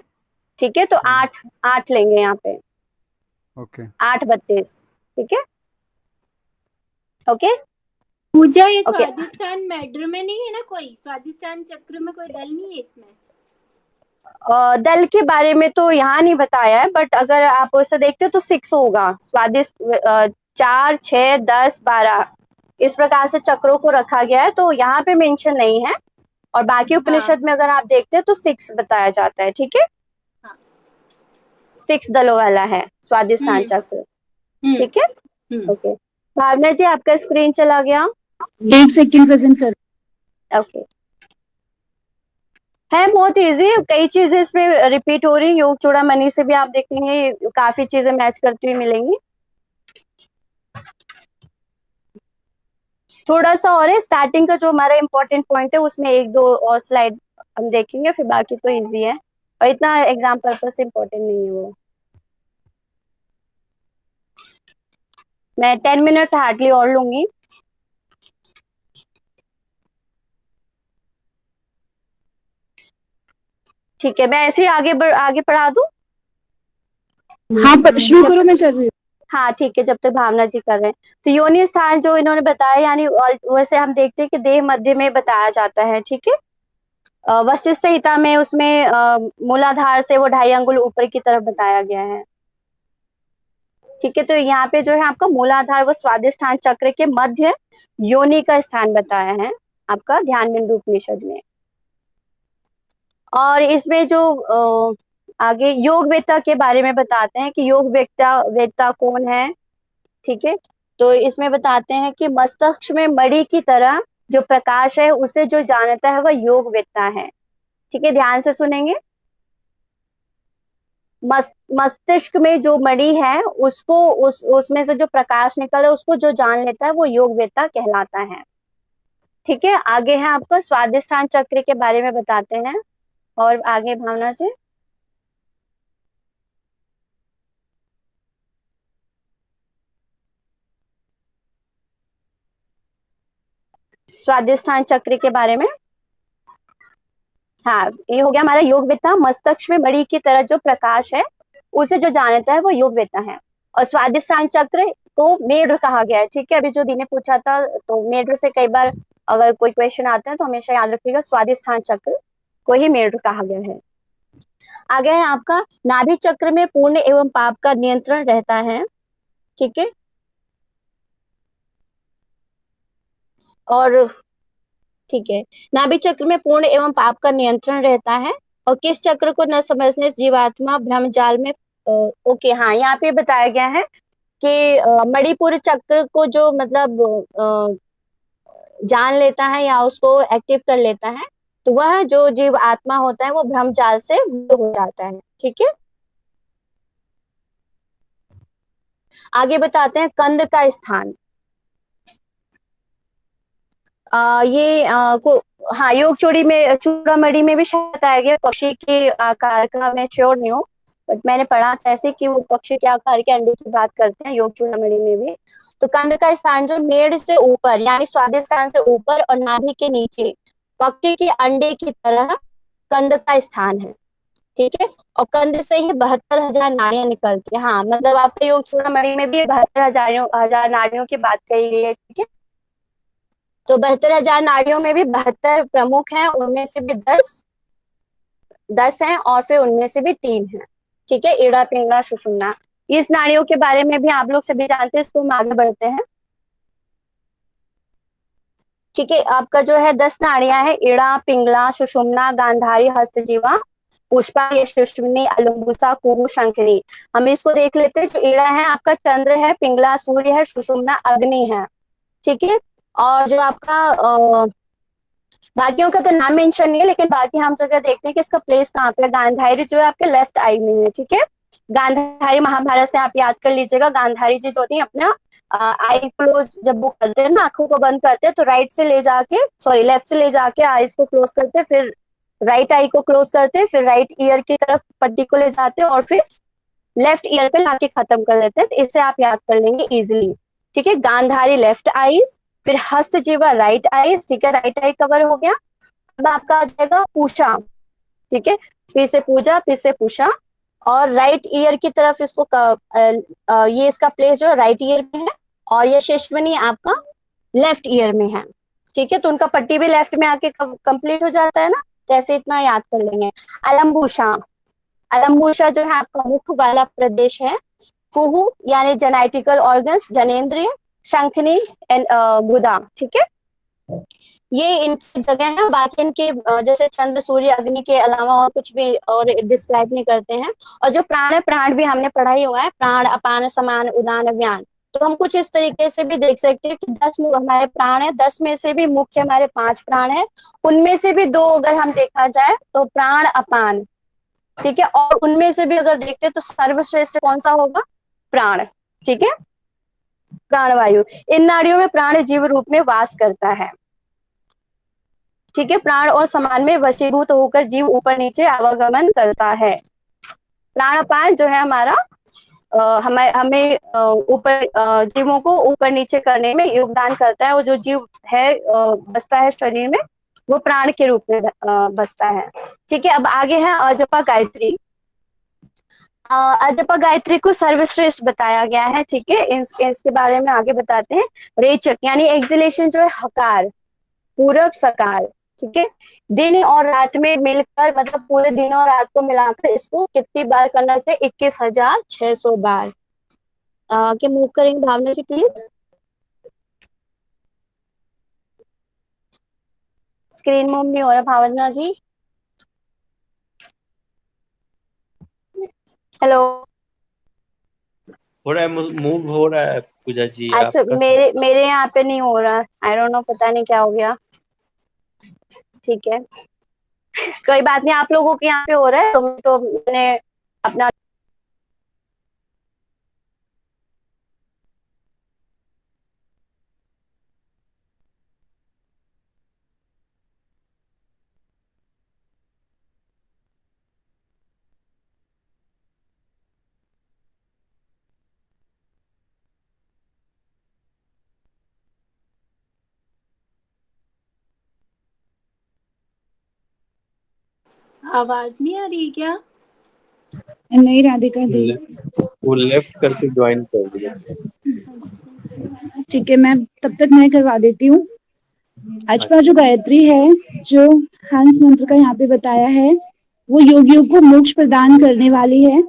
ठीक है। तो 8 लेंगे यहाँ पे, ओके। 8, 32, ठीक है, ओके। पूजा, ये ओके। स्वादिष्ठान मेढ्र में नहीं है ना, कोई स्वादिष्ठान चक्र में कोई दल नहीं है इसमें? दल के बारे में तो यहाँ नहीं बताया है, बट अगर आप वैसे देखते हो तो 6 होगा। स्वादिष्ट 4, 6, 10, 12 इस प्रकार से चक्रों को रखा गया है, तो यहाँ पे मेंशन नहीं है। और बाकी उपनिषद में अगर आप देखते हो तो 6 बताया जाता है, ठीक है। हाँ। 6 दलों वाला है स्वादिष्ठान चक्र, ठीक है, ओके। भावना जी आपका स्क्रीन चला गया, 1 सेकंड प्रेजेंट कर। ओके। है बहुत इजी, कई चीजें इसमें रिपीट हो रही। योग चूड़ामणि से भी आप देखेंगे काफी चीजें मैच करती हुई मिलेंगी। थोड़ा सा और है, स्टार्टिंग का जो हमारा इंपॉर्टेंट पॉइंट है उसमें 1-2 और स्लाइड हम देखेंगे, फिर बाकी तो इजी है और इतना एग्जाम पर्पस से इंपॉर्टेंट नहीं है वो। मैं 10 मिनट्स हार्डली और लूंगी। ठीक है, मैं ऐसे ही आगे पढ़ा दूं। हाँ, शुरू करो, मैं कर रही हूँ। हाँ ठीक है, जब तक भावना जी कर रहे हैं। तो योनि स्थान जो इन्होंने बताया, यानी वैसे हम देखते हैं कि देह मध्य में बताया जाता है, ठीक है। वशिष्ठ संहिता में उसमें मूलाधार से वो 2.5 अंगुल ऊपर की तरफ बताया गया है, ठीक है। तो यहाँ पे जो है आपका मूलाधार वो स्वादिष्ठान चक्र के मध्य योनि का स्थान बताया है आपका ध्यान बिंदु उपनिषद में। और इसमें जो आगे योग वेत्ता के बारे में बताते हैं कि योग वेत्ता कौन है, ठीक है। तो इसमें बताते हैं कि मस्तिष्क में मणि की तरह जो प्रकाश है उसे जो जानता है वह योग वेत्ता है, ठीक है। ध्यान से सुनेंगे। मस्तिष्क में जो मणि है उसको उसमें से जो प्रकाश निकल है उसको जो जान लेता है वो योग वेत्ता कहलाता है, ठीक है। आगे है आपका स्वादिष्ठान चक्र के बारे में बताते हैं। और आगे भावना जी। स्वादिष्ठान चक्र के बारे में, हाँ ये हो गया हमारा योग वेत्ता। मस्तिष्क में मणि की तरह जो प्रकाश है उसे जो जानता है वो योग वेत्ता है। और स्वादिष्ठान चक्र को मेढ्र कहा गया है, ठीक है। अभी जो दी ने पूछा था, तो मेढ्र से कई बार अगर कोई क्वेश्चन आता है तो हमेशा याद रखिएगा स्वादिष्ठान चक्र को ही मेढ्र कहा गया है। आगे है आपका नाभि चक्र में पुण्य एवं पाप का नियंत्रण रहता है, ठीक है। और ठीक है, नाभि चक्र में पुण्य एवं पाप का नियंत्रण रहता है। और किस चक्र को न समझने से जीवात्मा भ्रम जाल में ओके, हाँ यहाँ पे बताया गया है कि मणिपुर चक्र को जो मतलब जान लेता है या उसको एक्टिव कर लेता है, तो वह जो जीव आत्मा होता है वो भ्रम जाल से मुक्त हो जाता है, ठीक है। आगे बताते हैं कंद का स्थान। ये को हाँ योग चूड़ामणि में भी शायद बताया गया पक्षी के आकार का, मैं श्योर नहीं हूँ, बट मैंने पढ़ा था ऐसे कि वो पक्षी के आकार के अंडे की बात करते हैं योग चूड़ामणि में भी। तो कंद का स्थान जो मेढ़ से ऊपर यानी स्वादिष्ठान से ऊपर और नाभि के नीचे पक्षी के अंडे की तरह कंद का स्थान है, ठीक है। और कंद से ही 72,000 नाड़ियां निकलती है। हाँ मतलब आपके योग चूड़ामणि में भी 72,000 नाड़ियों की बात कही गई है, ठीक है। तो 72,000 नाड़ियों में भी 72 प्रमुख हैं, उनमें से भी 10 हैं और फिर उनमें से भी 3 हैं, ठीक है। इड़ा पिंगला सुषुम्ना, इस नाड़ियों के बारे में भी आप लोग सभी जानते हैं, इसको हम आगे बढ़ते हैं। ठीक है, आपका जो है 10 नाड़ियां है, इड़ा, पिंगला, सुषुम्ना, गांधारी, हस्तजीवा, पुष्पा, यशस्विनी, अलंबुसा, कुहू, शंखनी। हम इसको देख लेते हैं। जो इड़ा है आपका चंद्र है, पिंगला सूर्य है, सुषुम्ना अग्नि है। ठीक है, और जो आपका बाकियों का तो नाम मेंशन नहीं है, लेकिन बाकी हम जगह देखते हैं कि इसका प्लेस कहाँ पे है। गांधारी जो है आपके लेफ्ट आई में है। ठीक है, गांधारी महाभारत से आप याद कर लीजिएगा। गांधारी जी जो होती है अपना आई क्लोज जब वो करते हैं ना, आंखों को बंद करते हैं, तो राइट से ले जाके, सॉरी लेफ्ट से ले जाके आईज को क्लोज करते हैं, फिर राइट आई को क्लोज करते हैं, फिर राइट ईयर की तरफ पट्टी को ले जाते हैं और फिर लेफ्ट ईयर पे लाके खत्म कर देते हैं। तो इसे आप याद कर लेंगे इजिली। ठीक है, गांधारी लेफ्ट आईज, फिर हस्तजीवा राइट आईज। ठीक है, राइट आई कवर हो गया। अब आपका आ जाएगा पूषा। ठीक है, पी से पूजा, पी से पूषा, और राइट ईयर की तरफ इसको ये इसका प्लेस जो है राइट ईयर में है, और ये यशस्विनी आपका लेफ्ट ईयर में है। ठीक है, तो उनका पट्टी भी लेफ्ट में आके कंप्लीट हो जाता है ना, तो ऐसे इतना याद कर लेंगे। अलम्बुशा, अलम्बुशा जो है आपका मुख वाला प्रदेश है। कुहू यानी जेनेटिकल ऑर्गन्स, जनेंद्रिय, शंखनी एंड गुदा। ठीक है, ये इनकी जगह है। बाकी इनके जैसे चंद्र, सूर्य, अग्नि के अलावा और कुछ भी और डिस्क्राइब नहीं करते हैं। और जो प्राण है, प्राण भी हमने पढ़ा ही हुआ है, प्राण, अपान, समान, उदान, व्यान। तो हम कुछ इस तरीके से भी देख सकते हैं कि 10 हमारे प्राण है, 10 में से भी मुख्य हमारे 5 प्राण है, उनमें से भी 2 अगर हम देखा जाए तो प्राण, अपान। ठीक है, और उनमें से भी अगर देखते हैं तो सर्वश्रेष्ठ कौन सा होगा? प्राण। ठीक है, प्राणवायु। इन नाड़ियों में प्राण जीव रूप में वास करता है। ठीक है, प्राण और समान में वशीभूत होकर जीव ऊपर नीचे आवागमन करता है। प्राणपान जो है हमारा हमें ऊपर जीवों को ऊपर नीचे करने में योगदान करता है। वो जो जीव है बसता है शरीर में, वो प्राण के रूप में बसता है। ठीक है, अब आगे है अजपा गायत्री। अजपा गायत्री को सर्वश्रेष्ठ बताया गया है। ठीक है, इसके बारे में आगे बताते हैं। रेचक यानी एक्सलेशन जो है हकार, पूरक, सकार। ठीक है, दिन और रात में मिलकर, मतलब पूरे दिन और रात को मिलाकर इसको कितनी बार करना चाहिए? 21,600 बार। के मूव करेंगे भावना जी प्लीज। स्क्रीन मूव नहीं हो रहा भावना जी। हेलो, हो रहा है, मूव हो रहा है पूजा जी। अच्छा, आपका मेरे यहाँ पे नहीं हो रहा, आई डोंट नो, पता नहीं क्या हो गया। ठीक है, कोई बात नहीं, आप लोगों के यहाँ पे हो रहा है तो मैंने अपना आवाज नहीं आ रही क्या? नहीं राधिका दी। वो लेफ्ट करके ज्वाइन कर दिया। ठीक है, मैं तब तक मैं करवा देती हूँ। अजपा जो गायत्री है, जो हंस मंत्र का यहाँ पे बताया है, वो योगियों को मोक्ष प्रदान करने वाली है।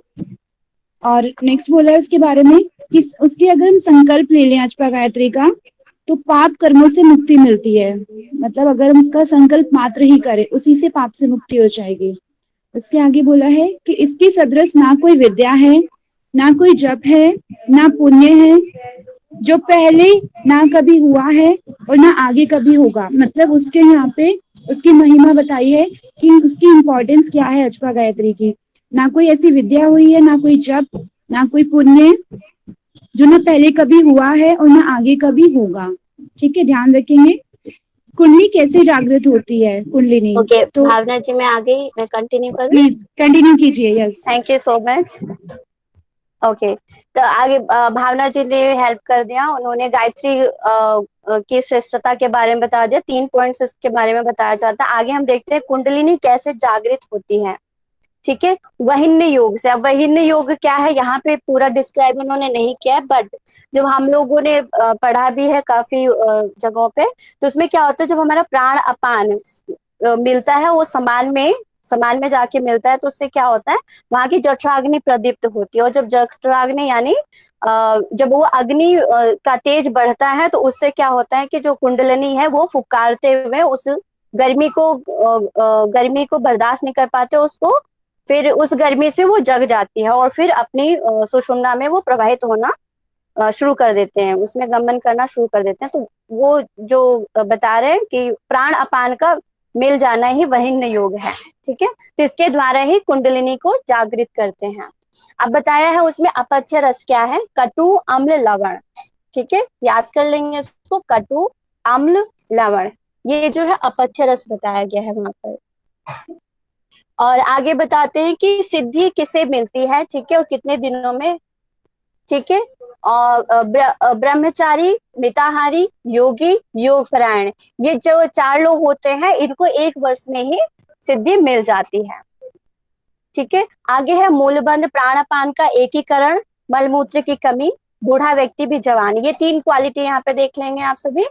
और नेक्स्ट बोला है उसके बारे में कि उसके अगर हम संकल्प ले लें अजपा गायत्री का, तो पाप कर्मों से मुक्ति मिलती है। मतलब अगर हम इसका संकल्प मात्र ही करें, उसी से पाप से मुक्ति हो जाएगी। इसके आगे बोला है कि इसकी सदृश ना कोई विद्या है, ना कोई जप है, ना पुण्य है, जो पहले ना कभी हुआ है और ना आगे कभी होगा। मतलब उसके यहाँ पे उसकी महिमा बताई है कि उसकी इम्पोर्टेंस क्या है अजपा गायत्री की। ना कोई ऐसी विद्या हुई है, ना कोई जप, ना कोई पुण्य, जो ना पहले कभी हुआ है और ना आगे कभी होगा। ठीक है, ध्यान रखेंगे। कुंडली कैसे जागृत होती है? कुंडलिनी। ओके, तो भावना जी मैं आ गई, मैं कंटिन्यू करूँ? प्लीज कंटिन्यू कीजिए। Yes, thank you so much. Okay, तो आगे भावना जी ने हेल्प कर दिया। उन्होंने गायत्री की श्रेष्ठता के बारे में बता दिया। 3 पॉइंट्स इसके बारे में बताया जाता है। आगे हम देखते हैं कुंडलिनी कैसे जागृत होती है। ठीक है, वहिन्य योग से। अब वहिन्य योग क्या है यहाँ पे पूरा डिस्क्राइब उन्होंने नहीं किया है, बट जब हम लोगों ने पढ़ा भी है काफी जगहों पे, तो उसमें क्या होता है, जब हमारा प्राण अपान मिलता है, वो समान में समान में जाके मिलता है तो उससे क्या होता है, वहां की जठराग्नि प्रदीप्त होती है। और जब जठराग्नि यानी जब वो अग्नि का तेज बढ़ता है तो उससे क्या होता है कि जो कुंडलिनी है वो फुकारते हुए उस गर्मी को बर्दाश्त नहीं कर पाते उसको, फिर उस गर्मी से वो जग जाती है और फिर अपनी सुषुम्ना में वो प्रवाहित होना शुरू कर देते हैं, उसमें गमन करना शुरू कर देते हैं। तो वो जो बता रहे हैं कि प्राण अपान का मिल जाना ही वहिन्य योग है, ठीक है। तो इसके द्वारा ही कुंडलिनी को जागृत करते हैं। अब बताया है उसमें अपथ्य रस क्या है, कटु अम्ल लवण, ठीक है, याद कर लेंगे इसको, कटु अम्ल लवण, ये जो है अपथ्य रस बताया गया है वहां पर। और आगे बताते हैं कि सिद्धि किसे मिलती है, ठीक है, और कितने दिनों में, ठीक है। और ब्रह्मचारी, मिताहारी, योगी, योग परायण, ये जो 4 लोग होते हैं इनको 1 वर्ष में ही सिद्धि मिल जाती है, ठीक है। आगे है मूलबंध, प्राणापान का एकीकरण, मलमूत्र की कमी, बूढ़ा व्यक्ति भी जवान, ये 3 क्वालिटी यहाँ पे देख लेंगे आप सभी।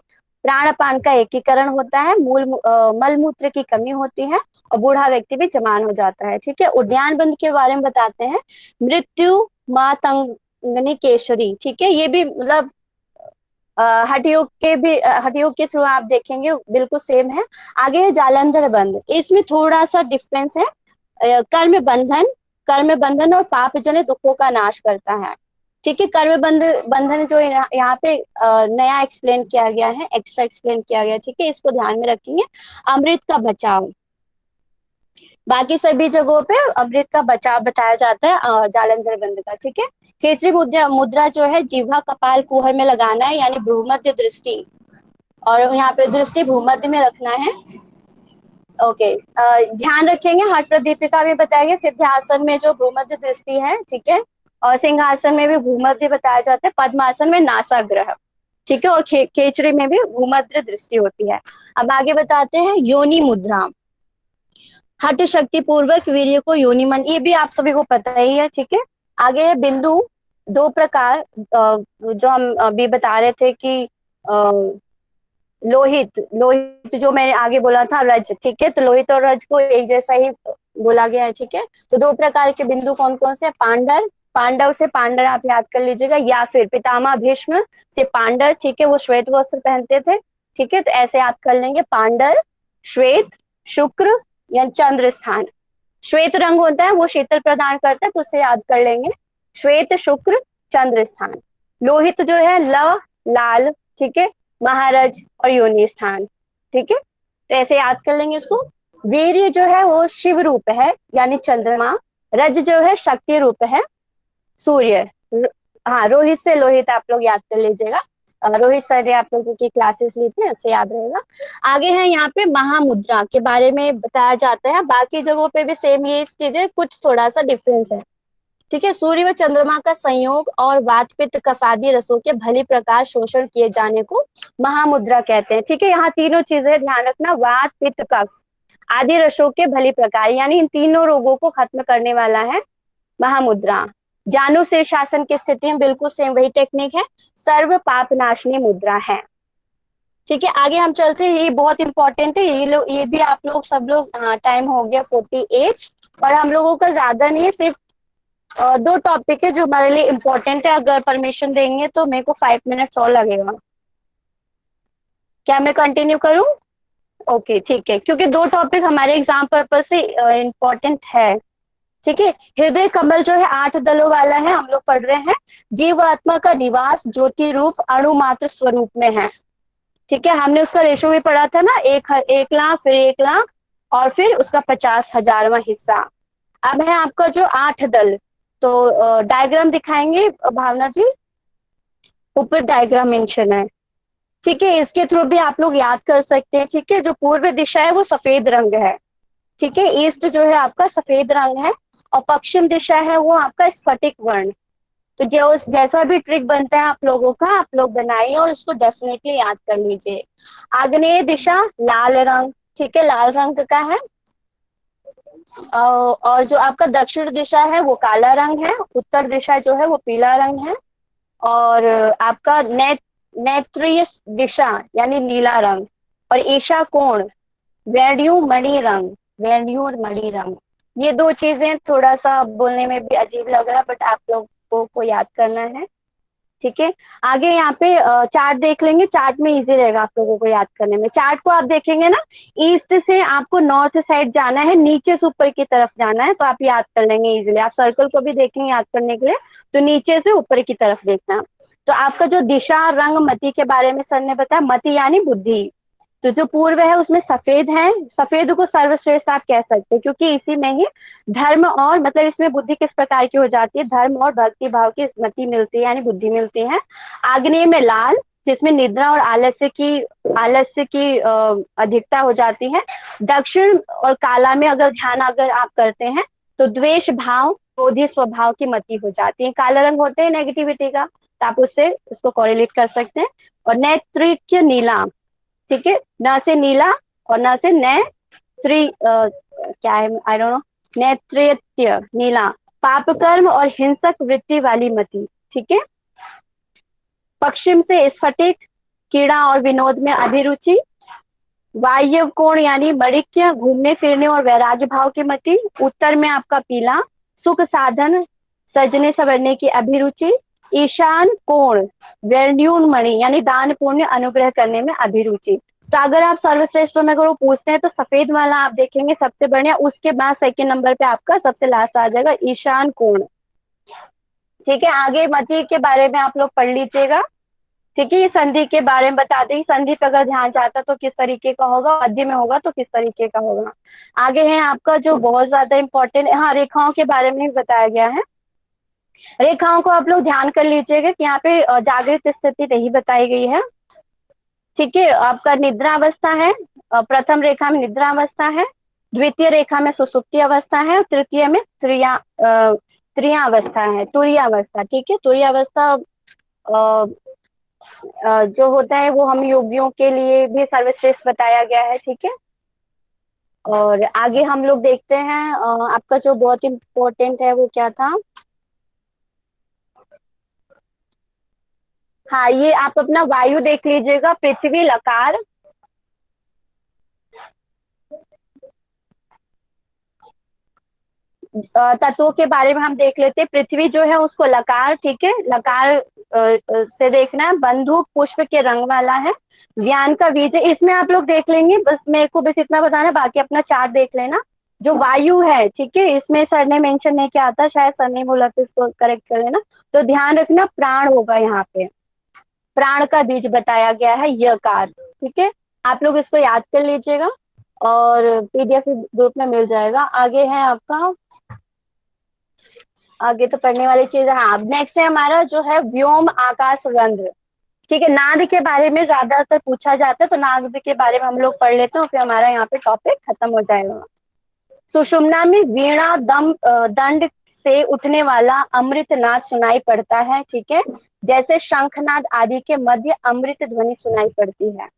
प्राणापान का एकीकरण होता है, मलमूत्र की कमी होती है और बूढ़ा व्यक्ति भी जवान हो जाता है, ठीक है। उद्यान बंध के बारे में बताते हैं, मृत्यु मातंगनी केशरी, ठीक है, ये भी मतलब हठयोग के थ्रू आप देखेंगे बिल्कुल सेम है। आगे है जालंधर बंध, इसमें थोड़ा सा डिफरेंस है, कर्म बंधन और पाप जनित दुखों का नाश करता है, ठीक है। बंधन जो यहाँ पे नया एक्सप्लेन किया गया है, एक्स्ट्रा एक्सप्लेन किया गया है, ठीक है, इसको ध्यान में रखेंगे। अमृत का बचाव, बाकी सभी जगहों पे अमृत का बचाव बताया जाता है जालंधर बंध का, ठीक है। खेचरी मुद्रा जो है जिह्वा कपाल कुहर में लगाना है, यानी भूमध्य दृष्टि, और यहाँ पे दृष्टि भूमध्य में रखना है, ओके। ध्यान रखेंगे, हठ प्रदीपिका भी बताया गया, सिद्धासन में जो भूमध्य दृष्टि है, ठीक है, और सिंहासन में भी भूमध्य बताया जाता है, पद्मासन में नासाग्रह, ठीक है, और खेचरी में भी भूमध्य दृष्टि होती है। अब आगे बताते हैं योनि मुद्रा, हठ शक्ति पूर्वक वीर्य को योनि मन, ये भी आप सभी को पता ही है, ठीक है। आगे है बिंदु, 2 प्रकार, जो हम अभी बता रहे थे कि लोहित जो मैंने आगे बोला था, रज, ठीक है, तो लोहित और रज को एक जैसा ही बोला गया है, ठीक है। तो 2 प्रकार के बिंदु कौन कौन से, पांडव से पांडर आप याद कर लीजिएगा, या फिर पितामह भीष्म से पांडर, ठीक है, वो श्वेत वस्त्र पहनते थे, ठीक है, तो ऐसे याद कर लेंगे, पांडर, श्वेत, शुक्र या चंद्र स्थान। श्वेत रंग होता है वो शीतल प्रदान करता है, तो उसे याद कर लेंगे, श्वेत, शुक्र, चंद्र स्थान। लोहित जो है लाल, ठीक है, महारज और योनि स्थान, ठीक है, तो ऐसे याद कर लेंगे इसको। वीर्य जो है वो शिव रूप है, यानी चंद्रमा। रज जो है शक्ति रूप है, सूर्य। हाँ, रोहित से लोहित आप लोग याद कर लीजिएगा, रोहित सर ने आप लोगों की क्लासेस ली थी, इससे याद रहेगा। आगे है यहाँ पे महामुद्रा के बारे में बताया जाता है, बाकी जगहों पे भी सेम ये चीजें, कुछ थोड़ा सा डिफरेंस है, ठीक है। सूर्य व चंद्रमा का संयोग और वात पित्त कफ आदि रसों के भली प्रकार शोषण किए जाने को महामुद्रा कहते हैं, ठीक है। यहाँ तीनों चीजें ध्यान रखना, वात पित्त कफ आदि रसों के भली प्रकार, यानी इन तीनों रोगों को खत्म करने वाला है महामुद्रा। जानु शीर्षासन की स्थिति में बिल्कुल सेम वही टेक्निक है, सर्व पाप नाशनी मुद्रा है, ठीक है। आगे हम चलते हैं, ये बहुत इंपॉर्टेंट है, ये भी आप लोग सब लोग, हाँ टाइम हो गया 48, और हम लोगों का ज्यादा नहीं है, सिर्फ 2 टॉपिक है जो हमारे लिए इम्पोर्टेंट है। अगर परमिशन देंगे तो मेरे को 5 मिनट्स और लगेगा, क्या मैं कंटिन्यू करूं? ओके, ठीक है, क्योंकि 2 टॉपिक हमारे एग्जाम पर्पज से इम्पोर्टेंट है, ठीक है। हृदय कमल जो है 8 दलों वाला है, हम लोग पढ़ रहे हैं। जीव आत्मा का निवास ज्योति रूप अणु मात्र स्वरूप में है, ठीक है। हमने उसका रेशो भी पढ़ा था ना, 1 लाख, फिर 1 लाख, और फिर उसका 50,000वां हिस्सा। अब है आपका जो 8 दल, तो डायग्राम दिखाएंगे भावना जी, ऊपर डायग्राम मेंशन है, ठीक है, इसके थ्रू भी आप लोग याद कर सकते हैं, ठीक है। जो पूर्व दिशा है वो सफेद रंग है, ठीक है, ईस्ट जो है आपका सफेद रंग है, और पश्चिम दिशा है वो आपका स्फटिक वर्ण। तो जो जैसा भी ट्रिक बनता है आप लोगों का, आप लोग बनाइए और उसको डेफिनेटली याद कर लीजिए। आग्नेय दिशा लाल रंग, ठीक है, लाल रंग का है, और जो आपका दक्षिण दिशा है वो काला रंग है, उत्तर दिशा जो है वो पीला रंग है, और आपका नैत्रीय दिशा यानी नीला रंग, और ईशा कोण वैड्यू मणि रंग, वेन्यू और मणि रंग, ये दो चीजें थोड़ा सा बोलने में भी अजीब लग रहा है, बट आप लोगों को याद करना है। ठीक है, आगे यहाँ पे चार्ट देख लेंगे, चार्ट में इजी रहेगा आप लोगों को याद करने में। चार्ट को आप देखेंगे ना, ईस्ट से आपको नॉर्थ साइड जाना है, नीचे से ऊपर की तरफ जाना है, तो आप याद कर लेंगे इजीली। आप सर्कल को भी देखेंगे याद करने के लिए, तो नीचे से ऊपर की तरफ देखना। तो आपका जो दिशा रंग मति के बारे में सर ने बताया, मति यानी बुद्धि, तो जो पूर्व है उसमें सफेद है, सफेद को सर्वश्रेष्ठ आप कह सकते हैं, क्योंकि इसी में ही धर्म और मतलब इसमें बुद्धि किस प्रकार की हो जाती है, धर्म और भक्ति भाव की स्मृति मिलती है, यानी बुद्धि मिलती है। आग्नेय में लाल, जिसमें निद्रा और आलस्य की अधिकता हो जाती है। दक्षिण और काला में अगर आप करते हैं तो द्वेष भाव, क्रोधी स्वभाव की मति हो जाती है। काला रंग होते हैं नेगेटिविटी का, तो आप उससे उसको कॉरिलेट कर सकते हैं। और नेत्रिक्य नीला, ठीक है, न से नीला और न से क्या है, आई डोंट नो, नेत्रेत्य नीला, पाप कर्म और हिंसक वृत्ति वाली मति। ठीक है, पश्चिम से स्फटिक, कीड़ा और विनोद में अभिरुचि। वायव्य कोण यानी मणिक्य, घूमने फिरने और वैराग्य भाव की मति। उत्तर में आपका पीला, सुख साधन सजने संवरने की अभिरुचि। ईशान कोण वेन्यूनमणि यानी दान पुण्य अनुग्रह करने में अभिरुचि। तो अगर आप सर्वश्रेष्ठ में अगर वो पूछते हैं तो सफेद वाला आप देखेंगे सबसे बढ़िया, उसके बाद सेकंड नंबर पे आपका सबसे लास्ट आ जाएगा ईशान कोण। ठीक है, आगे मति के बारे में आप लोग पढ़ लीजिएगा। ठीक है, ये संधि के बारे में बता दें, संधि पे अगर ध्यान चाहता तो किस तरीके का होगा, मध्य में होगा तो किस तरीके का होगा। आगे है आपका जो बहुत ज्यादा इंपॉर्टेंट है, हाँ, रेखाओं के बारे में बताया गया है। रेखाओं को आप लोग ध्यान कर लीजिएगा कि यहाँ पे जागृत स्थिति नहीं बताई गई है। ठीक है, आपका निद्रा अवस्था है, प्रथम रेखा में निद्रा अवस्था है, द्वितीय रेखा में सुसुप्ति अवस्था है, और तृतीय में त्रिया अवस्था है, तुरीय अवस्था। ठीक है, तुरीय अवस्था जो होता है वो हम योगियों के लिए भी सर्वश्रेष्ठ बताया गया है। ठीक है, और आगे हम लोग देखते हैं आपका जो बहुत इम्पोर्टेंट है वो क्या था। हाँ, ये आप अपना वायु देख लीजिएगा, पृथ्वी लकार, तत्वों के बारे में हम देख लेते हैं। पृथ्वी जो है उसको लकार, ठीक है, लकार से देखना है। बंदूक पुष्प के रंग वाला है, ज्ञान का बीज है। इसमें आप लोग देख लेंगे, बस मेरे को बस इतना बताना है, बाकी अपना चार्ट देख लेना। जो वायु है, ठीक है, इसमें सर ने मेंशन नहीं किया था, शायद सर ने बोला तो इसको करेक्ट कर लेना। तो ध्यान रखना, प्राण होगा यहाँ पे, प्राण का बीज बताया गया है यकार। ठीक है, आप लोग इसको याद कर लीजिएगा और पीडीएफ ग्रुप में मिल जाएगा। आगे है आपका, आगे तो पढ़ने वाली चीज है। हाँ, नेक्स्ट है हमारा जो है व्योम आकाश रंध्र। ठीक है, नाद के बारे में ज्यादातर पूछा जाता है, तो नाद के बारे में हम लोग पढ़ लेते हैं, फिर हमारा यहाँ पे टॉपिक खत्म हो जाएगा। सुषुम्ना में वीणा दंड से उठने वाला अमृत नाद सुनाई पड़ता है। ठीक है, जैसे शंखनाद आदि के मध्य अमृत ध्वनि सुनाई पड़ती है।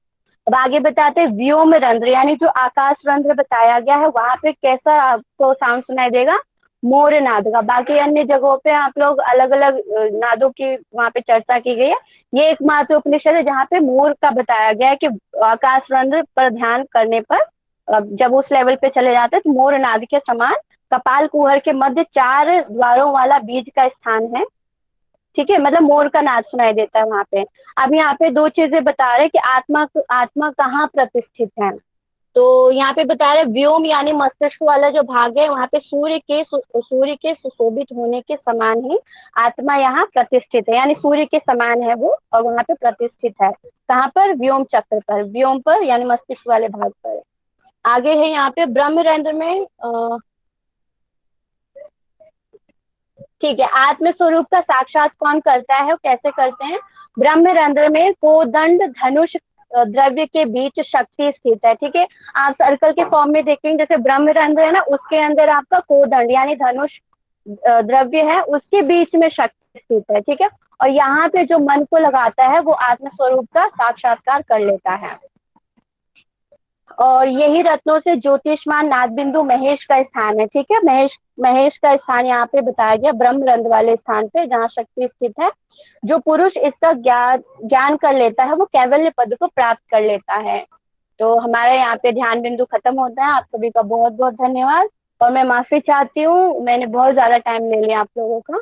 अब आगे बताते हैं व्योम रंध्र, यानी जो आकाश रंध्र बताया गया है वहां पे कैसा आपको साउंड सुनाई देगा, मोर नाद का। बाकी अन्य जगहों पे आप लोग अलग अलग नादों की वहां पे चर्चा की गई है। ये एकमात्र उपनिषद है जहाँ पे मोर का बताया गया है कि आकाश रंध्र पर ध्यान करने पर जब उस लेवल पे चले जाते हैं तो मोर नाद के समान कपाल कुहर के मध्य 4 द्वारों वाला बीज का स्थान है। ठीक है, मतलब मोर का नाद सुनाई देता है वहां पे। अब यहाँ पे 2 चीजें बता रहे कि आत्मा कहाँ प्रतिष्ठित है। तो यहाँ पे बता रहे व्योम यानी मस्तिष्क वाला जो भाग है वहां पे सूर्य के सुशोभित होने के समान ही आत्मा यहाँ प्रतिष्ठित है, यानी सूर्य के समान है वो, और वहां पे प्रतिष्ठित है। कहाँ पर, व्योम चक्र पर, व्योम पर यानी मस्तिष्क वाले भाग पर। आगे है यहाँ पे ब्रह्मरंध्र में ठीक है, आत्म स्वरूप का साक्षात कौन करता है, कैसे करते हैं। ब्रह्मरंध्र में कोदंड धनुष द्रव्य के बीच शक्ति स्थित है। ठीक है, आप सर्कल के फॉर्म में देखेंगे, जैसे ब्रह्मरंध्र है ना, उसके अंदर आपका कोदंड यानी धनुष द्रव्य है, उसके बीच में शक्ति स्थित है। ठीक है, और यहाँ पे जो मन को लगाता है वो आत्म स्वरूप का साक्षात्कार कर लेता है। और यही रत्नों से ज्योतिषमान नाद बिंदु महेश का स्थान है। ठीक है, महेश का स्थान यहाँ पे बताया गया ब्रह्मरंध्र वाले स्थान पे, जहाँ शक्ति स्थित है। जो पुरुष इसका ज्ञान कर लेता है वो कैवल्य पद को प्राप्त कर लेता है। तो हमारा यहाँ पे ध्यान बिंदु खत्म होता है। आप सभी का बहुत बहुत धन्यवाद। और मैं माफी चाहती हूँ, मैंने बहुत ज्यादा टाइम ले लिया आप लोगों का।